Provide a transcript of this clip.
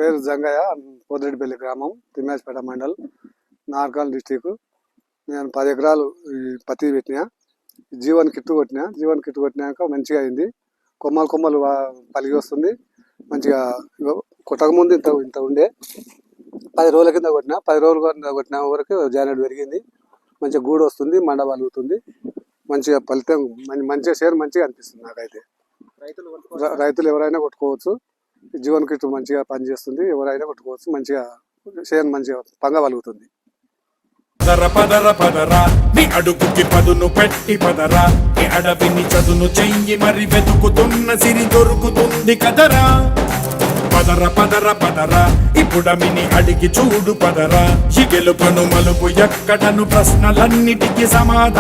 పేరు జంగయ్య, పోతిరెడ్డిపల్లి గ్రామం, తిమ్మాజ్పేట మండల్, నార్కల్ డిస్టిక్. నేను 10 ఎకరాలు పత్తి పెట్టినా. జీవన్ కిట్టు కొట్టినాక మంచిగా అయింది. కొమ్మలు పలిగి వస్తుంది మంచిగా. కొట్టక ముందు ఇంత ఉండే 10 రోజుల కింద కొట్టినా. 10 రోజుల కింద కొట్టిన వరకు జానెట్ పెరిగింది. మంచిగా గూడు వస్తుంది, మండ పలుగుతుంది. మంచిగా ఫలితం మంచిగా షేర్ మంచిగా అనిపిస్తుంది నాకైతే. రైతులు ఎవరైనా కొట్టుకోవచ్చు. జీవన్ కిట్ మంచిగా పనిచేస్తుంది, ఎవరైనా కొట్టుకోవచ్చు. మంచిగా షేర్ మంచిగా పంగ పలుగుతుంది. పదరా నీ అడుగుకి పదును పెట్టి పదరా, నీ అడవిని చదును చెయ్యి మరి వెతుకుతున్న సిరి దొరుకుతుంది కదరా. పదరా ఇప్పుడమిని అడిగి చూడు పదరా. ఈ గెలుపను మలుపు ఎక్కడను ప్రశ్నలన్నిటికీ సమాధానం